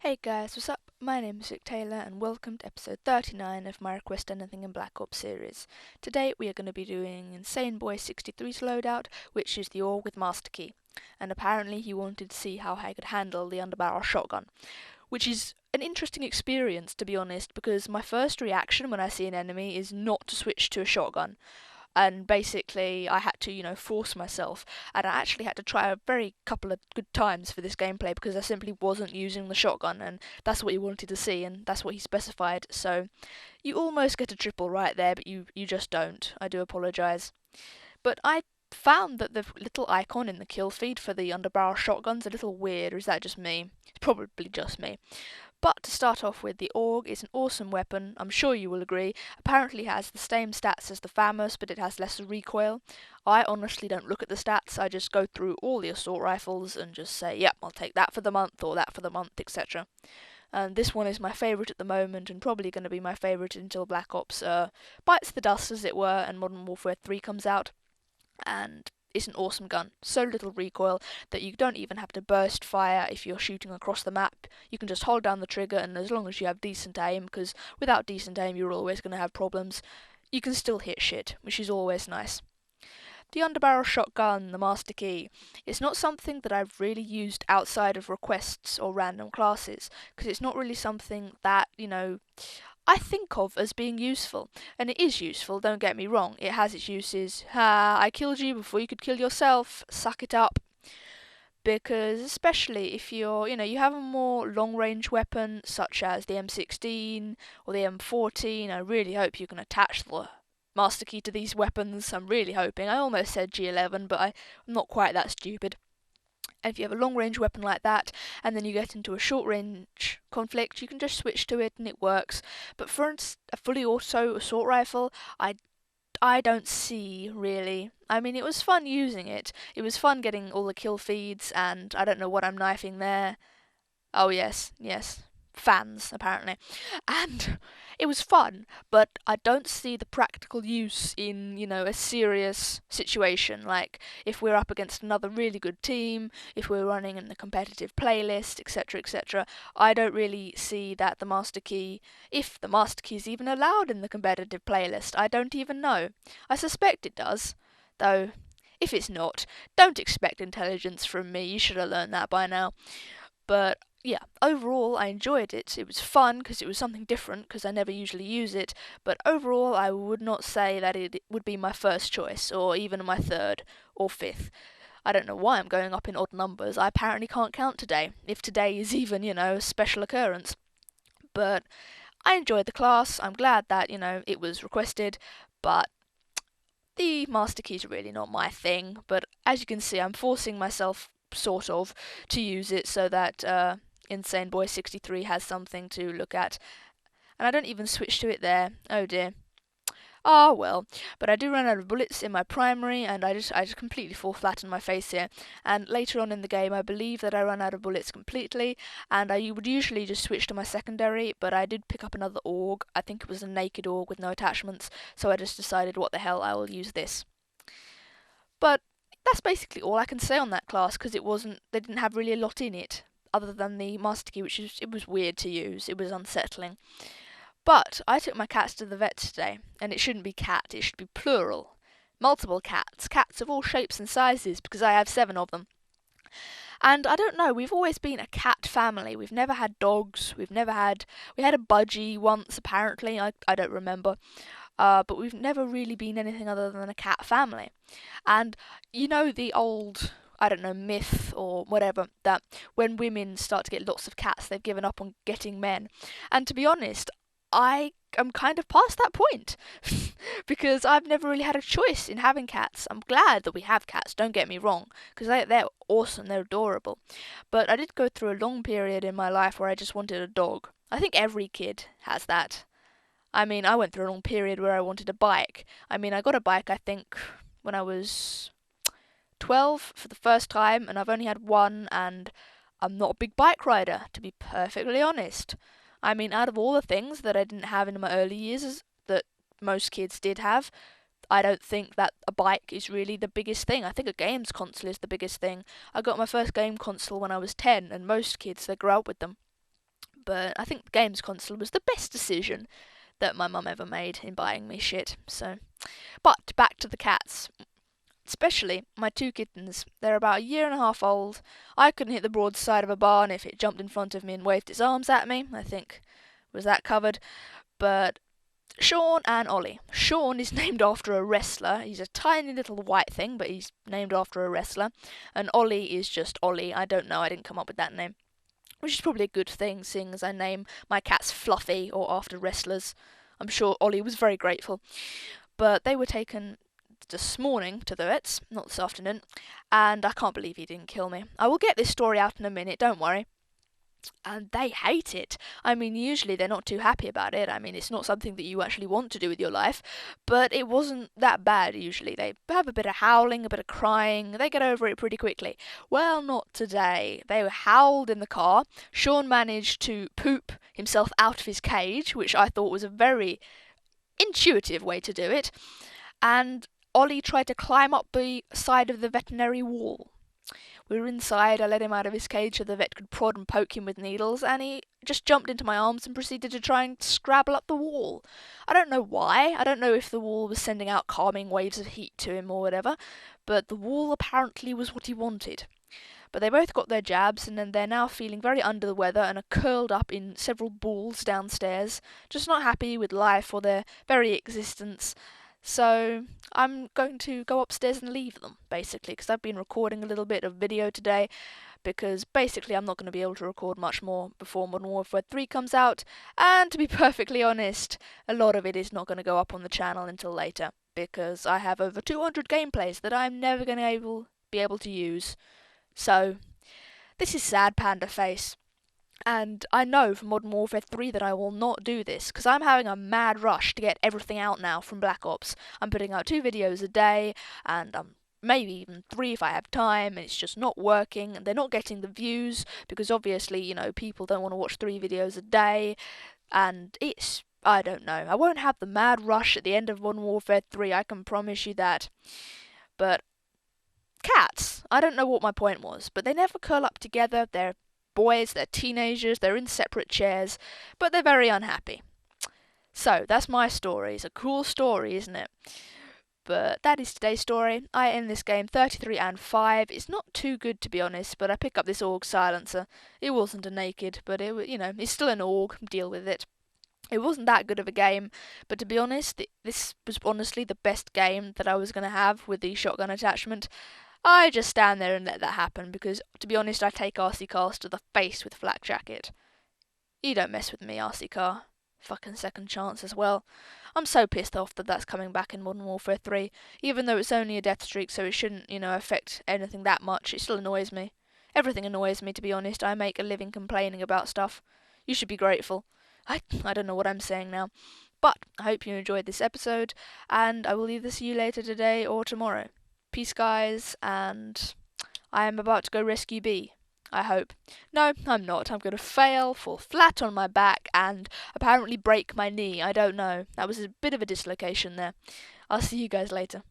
Hey guys, what's up? My name is Vic Taylor and welcome to episode 39 of my Request Anything in Black Ops series. Today we are going to be doing Insane Boy 63's loadout, which is the AUG with Masterkey. And apparently he wanted to see how I could handle the underbarrel shotgun, which is an interesting experience to be honest, because my first reaction when I see an enemy is not to switch to a shotgun. And basically I had to, force myself, and I actually had to try a very couple of good times for this gameplay because I simply wasn't using the shotgun, and that's what he wanted to see, and that's what he specified. So you almost get a triple right there, but you just don't. I do apologise. But I found that the little icon in the kill feed for the underbarrel shotgun's a little weird, or is that just me? It's probably just me. But to start off with, the AUG is an awesome weapon, I'm sure you will agree. Apparently it has the same stats as the FAMAS, but it has less recoil. I honestly don't look at the stats, I just go through all the assault rifles and just say, yep, I'll take that for the month, or that for the month, etc. And this one is my favourite at the moment, and probably going to be my favourite until Black Ops bites the dust, as it were, and Modern Warfare 3 comes out. And it's an awesome gun. So little recoil that you don't even have to burst fire if you're shooting across the map. You can just hold down the trigger, and as long as you have decent aim, because without decent aim you're always going to have problems, you can still hit shit, which is always nice. The underbarrel shotgun, the Masterkey, is not something that I've really used outside of requests or random classes, because it's not really something that, I think of as being useful. And it is useful, don't get me wrong, it has its uses. Ha, I killed you before you could kill yourself, suck it up. Because especially if you have a more long-range weapon such as the M16 or the M14, I really hope you can attach the Masterkey to these weapons. I'm really hoping. I almost said G11, but I'm not quite that stupid. And if you have a long range weapon like that, and then you get into a short range conflict, you can just switch to it and it works. But for a fully auto assault rifle, I don't see really. I mean, it was fun using it. It was fun getting all the kill feeds, and I don't know what I'm knifing there. Oh yes, yes, fans apparently, and it was fun. But I don't see the practical use in a serious situation, like if we're up against another really good team, if we're running in a competitive playlist, etc., etc. I don't really see that the Masterkey, if the Masterkey is even allowed in the competitive playlist, I don't even know. I suspect it does, though. If it's not, don't expect intelligence from me. You should have learned that by now. But yeah, overall I enjoyed it. It was fun because it was something different because I never usually use it. But overall, I would not say that it would be my first choice or even my third or fifth. I don't know why I'm going up in odd numbers. I apparently can't count today. If today is even, a special occurrence. But I enjoyed the class. I'm glad that, it was requested. But the master key is really not my thing. But as you can see, I'm forcing myself, sort of, to use it so that Insane Boy 63 has something to look at. And I don't even switch to it there. Oh dear. Ah well, but I do run out of bullets in my primary, and I just completely fall flat on my face here. And later on in the game, I believe that I run out of bullets completely, and I would usually just switch to my secondary, but I did pick up another AUG. I think it was a naked AUG with no attachments, so I just decided, what the hell, I will use this. But that's basically all I can say on that class, because they didn't have really a lot in it, other than the master key, it was weird to use. It was unsettling. But I took my cats to the vet today, and it shouldn't be cat, it should be plural. Multiple cats of all shapes and sizes, because I have 7 of them. And I don't know, we've always been a cat family. We've never had dogs, we had a budgie once apparently, I don't remember. But we've never really been anything other than a cat family. And the old, I don't know, myth or whatever, that when women start to get lots of cats, they've given up on getting men. And to be honest, I am kind of past that point because I've never really had a choice in having cats. I'm glad that we have cats, don't get me wrong, because they're awesome, they're adorable. But I did go through a long period in my life where I just wanted a dog. I think every kid has that. I mean, I went through a long period where I wanted a bike. I mean, I got a bike, I think, when I was 12 for the first time, and I've only had one, and I'm not a big bike rider, to be perfectly honest. I mean, out of all the things that I didn't have in my early years that most kids did have, I don't think that a bike is really the biggest thing. I think a games console is the biggest thing. I got my first game console when I was 10, and most kids, they grow up with them. But I think the games console was the best decision that my mum ever made in buying me shit. So, but back to the cats. Especially my two kittens. They're about a year and a half old. I couldn't hit the broadside of a barn if it jumped in front of me and waved its arms at me. I think was that covered. But Sean and Ollie. Sean is named after a wrestler. He's a tiny little white thing, but he's named after a wrestler. And Ollie is just Ollie. I don't know, I didn't come up with that name. Which is probably a good thing, seeing as I name my cats Fluffy or after wrestlers. I'm sure Ollie was very grateful. But they were taken this morning to the vets, not this afternoon, and I can't believe he didn't kill me. I will get this story out in a minute, don't worry. And they hate it. I mean, usually they're not too happy about it. I mean, it's not something that you actually want to do with your life, but it wasn't that bad usually. They have a bit of howling, a bit of crying. They get over it pretty quickly. Well, not today. They howled in the car. Sean managed to poop himself out of his cage, which I thought was a very intuitive way to do it. And Ollie tried to climb up the side of the veterinary wall. We were inside, I let him out of his cage so the vet could prod and poke him with needles, and he just jumped into my arms and proceeded to try and scrabble up the wall. I don't know why, I don't know if the wall was sending out calming waves of heat to him or whatever, but the wall apparently was what he wanted. But they both got their jabs, and then they're now feeling very under the weather and are curled up in several balls downstairs, just not happy with life or their very existence. So I'm going to go upstairs and leave them, basically, because I've been recording a little bit of video today, because basically I'm not going to be able to record much more before Modern Warfare 3 comes out, and to be perfectly honest, a lot of it is not going to go up on the channel until later, because I have over 200 gameplays that I'm never going to be able to use. So, this is sad, Panda Face. And I know from Modern Warfare 3 that I will not do this, because I'm having a mad rush to get everything out now from Black Ops. I'm putting out 2 videos a day, and maybe even 3 if I have time, and it's just not working, and they're not getting the views, because obviously, you know, people don't want to watch 3 videos a day, and I don't know. I won't have the mad rush at the end of Modern Warfare 3, I can promise you that. But cats, I don't know what my point was, but they never curl up together. They're boys, they're teenagers, they're in separate chairs, but they're very unhappy. So, that's my story. It's a cool story, isn't it? But that is today's story. I end this game 33 and 5. It's not too good, to be honest, but I pick up this AUG silencer. It wasn't a naked, but it's still an AUG. Deal with it. It wasn't that good of a game, but to be honest, this was honestly the best game that I was going to have with the shotgun attachment. I just stand there and let that happen, because, to be honest, I take RC Cars to the face with Flak Jacket. You don't mess with me, RC Car. Fucking second chance as well. I'm so pissed off that that's coming back in Modern Warfare 3, even though it's only a death streak, so it shouldn't, affect anything that much. It still annoys me. Everything annoys me, to be honest. I make a living complaining about stuff. You should be grateful. I don't know what I'm saying now. But I hope you enjoyed this episode, and I will either see you later today or tomorrow. Peace, guys, and I am about to go rescue B, I hope. No, I'm not. I'm going to fail, fall flat on my back, and apparently break my knee. I don't know. That was a bit of a dislocation there. I'll see you guys later.